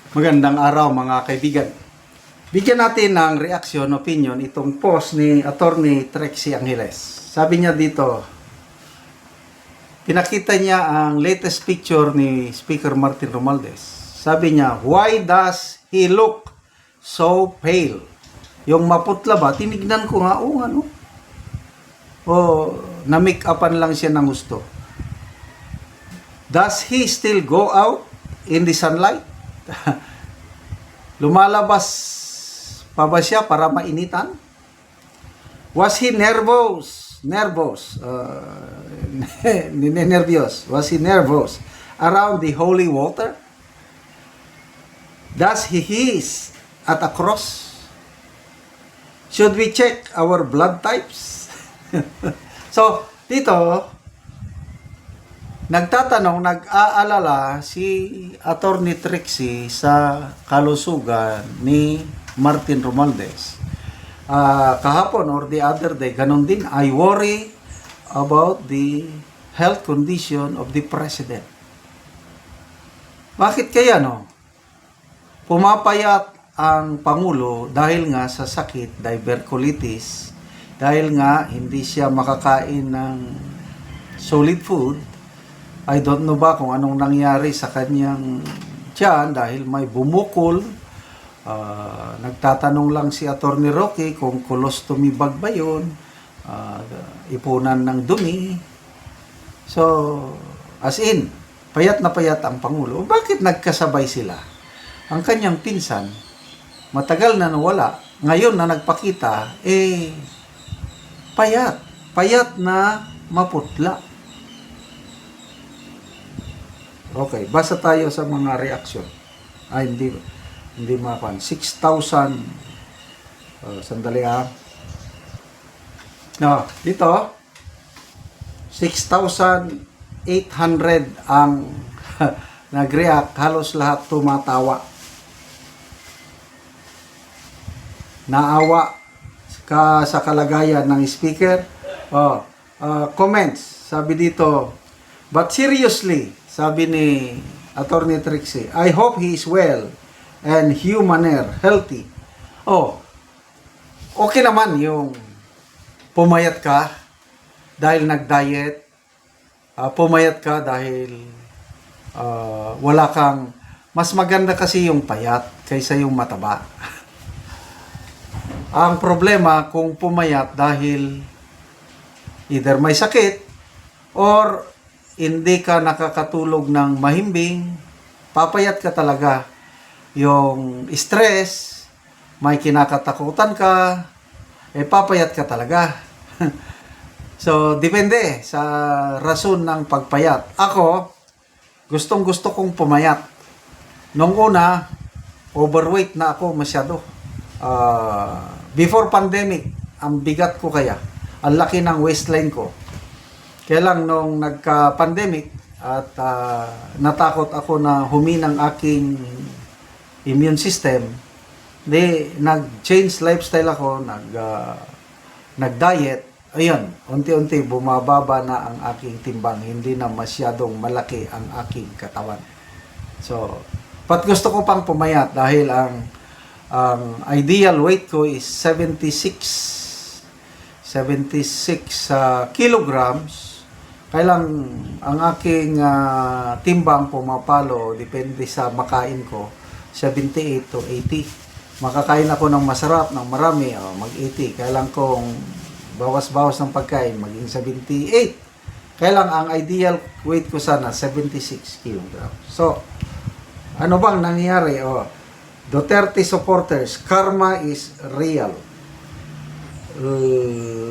Magandang araw mga kaibigan. Bigyan natin ng reaction, opinion itong post ni Attorney Trixie Angeles. Sabi niya dito, pinakita niya ang latest picture ni Speaker Martin Romualdez. Sabi niya, why does he look so pale? Yung maputla ba? Tinignan ko nga, na-make upan lang siya ng gusto. Does he still go out in the sunlight? Lumalabas pa ba siya para mainitan? Was he nervous? Was he nervous around the holy water? Does he hiss at a cross? Should we check our blood types? So, dito, nag-aalala si Attorney Trixie sa kalusugan ni Martin Romualdez. Kahapon or the other day, ganun din, I worry about the health condition of the President. Bakit kaya pumapayat ang Pangulo dahil nga sa sakit, diverculitis, dahil nga hindi siya makakain ng solid food. I don't know ba kung anong nangyari sa kanyang tiyan dahil may bumukol. Nagtatanong lang si Attorney Roque kung colostomy bag ba yun, ipunan ng dumi. So, as in, payat na payat ang Pangulo. Bakit nagkasabay sila? Ang kanyang pinsan, matagal na nawala, ngayon na nagpakita, payat na maputla. Okay, basa tayo sa mga reaction. Hindi mapan. 6,000. Sandali dito 6,800 ang nag-react. Halos lahat tumatawa. Naawa ka sa kalagayan ng speaker. Comments. Sabi dito, but seriously, sabi ni Attorney Trixie, I hope he is well and humaner, healthy. Okay naman yung pumayat ka dahil nag-diet, pumayat ka dahil wala kang, mas maganda kasi yung payat kaysa yung mataba. Ang problema kung pumayat dahil either may sakit or hindi ka nakakatulog ng mahimbing, papayat ka talaga. Yung stress, may kinakatakutan ka, papayat ka talaga. So, depende sa rason ng pagpayat. Ako, gustong-gusto kong pumayat. Nung una, overweight na ako masyado. Before pandemic, ang bigat ko kaya. Ang laki ng waistline ko. Kaya lang nung nagka-pandemic at natakot ako na huminang aking immune system, nag-change lifestyle ako, nag-diet. Ayun, unti-unti bumababa na ang aking timbang. Hindi na masyadong malaki ang aking katawan. So, gusto ko pang pumayat dahil ang ideal weight ko is 76 kilograms. Kailang ang aking timbang pumapalo, depende sa makain ko, 78 to 80. Makakain ako ng masarap, ng marami, mag-80. Kailang kong bawas-bawas ng pagkain, maging 78. Kailang ang ideal weight ko sana, 76 kilograms. So, ano bang nangyari? Duterte supporters, karma is real.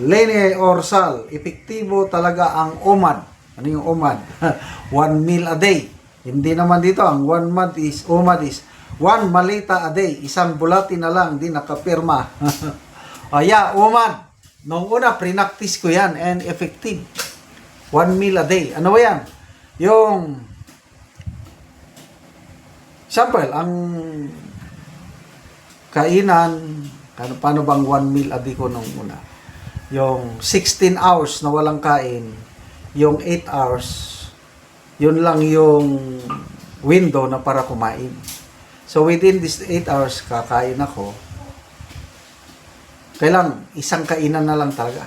Lene Orsal, epektibo talaga ang OMAD. Ano yung OMAD? 1 meal a day. Hindi naman dito, ang OMAD is 1 malita a day. Isang bulati na lang, di nakapirma. OMAD. Noong una, pre-practice ko yan and effective. 1 meal a day. Ano ba yan? Yung sample, ang kainan, paano bang 1 meal a day ko nung una? Yung 16 hours na walang kain, yung 8 hours, yun lang yung window na para kumain. So within this 8 hours kakain ako. Kailang isang kainan na lang talaga.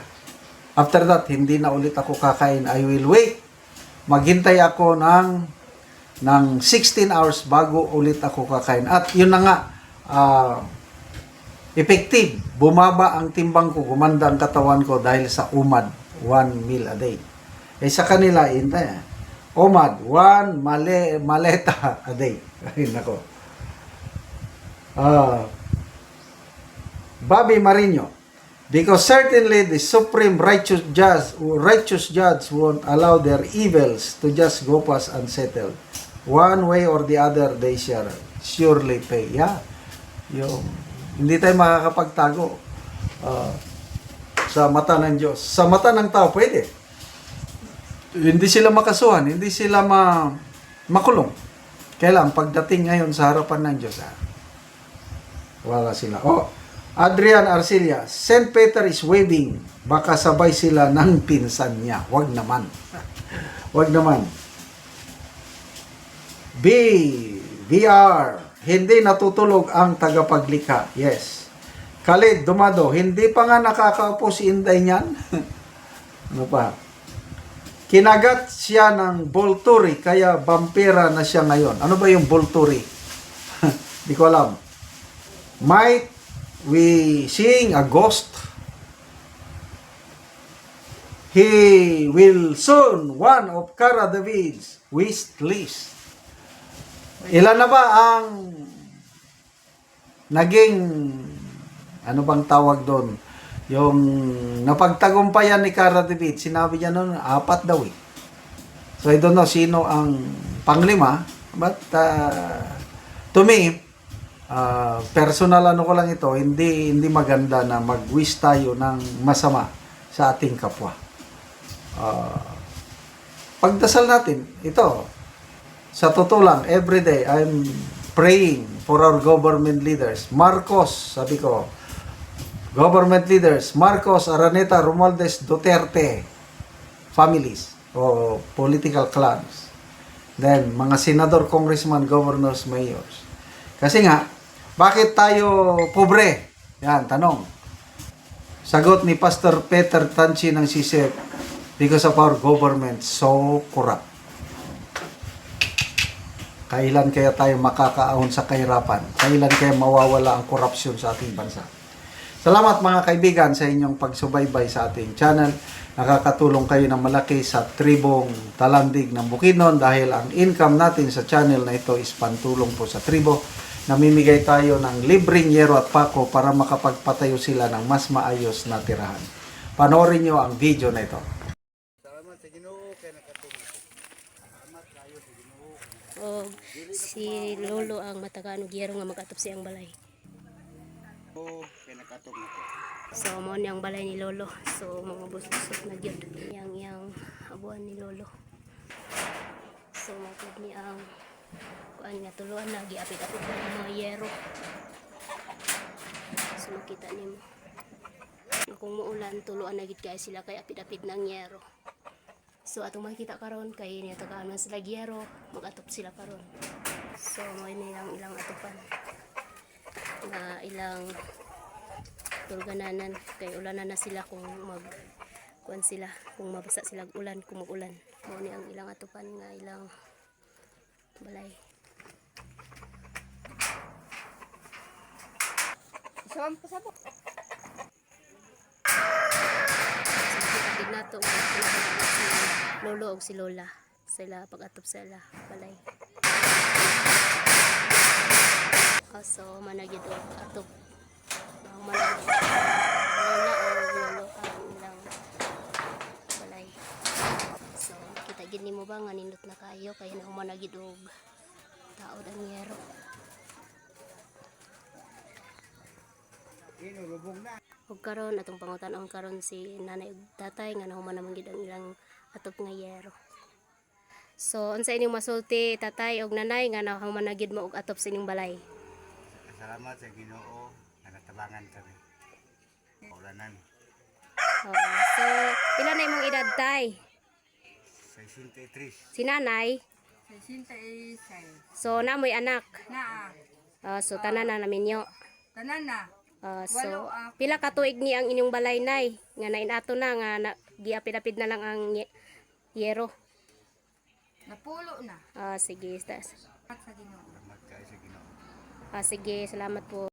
After that, hindi na ulit ako kakain. I will wait. Maghintay ako ng 16 hours bago ulit ako kakain. At yun na nga, effective. Bumaba ang timbang ko, gumanda ang katawan ko dahil sa UMAD, 1 meal a day. Eh sa kanila, UMAD, 1 maleta a day. Ay, nako. Bobby Marino, because certainly the supreme righteous judge won't allow their evils to just go past unsettled. One way or the other, they shall surely pay. Yeah. Hindi tayo makakapagtago sa mata ng Diyos. Sa mata ng tao, pwede. Hindi sila makasuhan, hindi sila makulong. Kailan, pagdating ngayon sa harapan ng Diyos, wala sila. Adrian Arcilia, St. Peter is waving. Baka sabay sila ng pinsan niya. Wag naman. Wag naman. VR, hindi natutulog ang tagapaglikha. Yes. Khalid Dumado, hindi pa nga nakakaupo si Inday niyan. Ano pa? Kinagat siya ng Bolturi, kaya vampira na siya ngayon. Ano ba yung Bolturi? Di ko alam. Might we seeing a ghost? He will soon one of Cara David's wish list. Ilan na ba ang naging, ano bang tawag doon? Yung napagtagumpayan ni Cara David, sinabi niya noon, 4 daw eh. So I don't know sino ang panglima, but to me, personal ano ko lang ito, hindi maganda na mag-wish tayo ng masama sa ating kapwa. Pagdasal natin, ito, sa totoo lang, everyday, I'm praying for our government leaders. Marcos, sabi ko, government leaders, Marcos, Araneta, Romualdez, Duterte, families, o political clans. Then, mga senador, congressman, governors, mayors. Kasi nga, bakit tayo pobre? Yan, tanong. Sagot ni Pastor Peter Tanchi ng CSEC, because of our government so corrupt. Kailan kaya tayo makakaahon sa kahirapan? Kailan kaya mawawala ang korupsyon sa ating bansa? Salamat mga kaibigan sa inyong pagsubaybay sa ating channel. Nakakatulong kayo ng malaki sa tribong Talandig ng Bukidnon dahil ang income natin sa channel na ito is pantulong po sa tribo. Namimigay tayo ng libreng yero at pako para makapagpatayo sila ng mas maayos na tirahan. Panoorin nyo ang video na ito. Salamat sa Ginoo kay nakatulong. Salamat kayo sa Ginoo. O si Lolo ang matagaan og yero nga mag-atop siyang balay. Kaya nakatog na ko. So mo ni ang balay ni Lolo. So mga busog na gyud yang abuan ni Lolo. So matod ni ang kuan nga tuluan na giapit-apit ng mga yero. So makita nimo. Kung muulan tuluan na gid kay sila kay apit-apit ng yero. So atong makita karon kay niya tagaan sila gyero, mag-atop sila karon. So mo ini ilang atupan. Na ilang tulgananan kay ulanan na sila kung kuan sila, kung mabasa sila ulan, kung mag-ulan. Mo ni ang ilang atupan nga ilang balay. Saan pa sabok? So nato si Lolo o si Lola sila pag-atop sila balay. So managid og atop ang managid Lola o Lolo ang ilang balay. So kita gid nimo ba nga nindot na kayo kay nahumanagid og taod ang yero. Ug karon atong pangutan-on karon si nanay ug tatay nga nahuman naman gid ang ilang atop nga yero. So unsa inyong masulti tatay ug nanay nga nahuman na gid mo og atop sa inyong balay? Salamat sa Ginoo nga natabangan kami. Ulanan. Oo. So pila na imong edad tay? 63. Si nanay? 66. So namoy anak. Naa. So tanan na namin yo. Tanan na. So pila ka tuig ni ang inyong balay nay nga nainato na nga giapid-apid na lang ang yero. Napulo na. Sige. At sa Ginoo. Salamat kayo sa Ginoo. Sige, salamat po.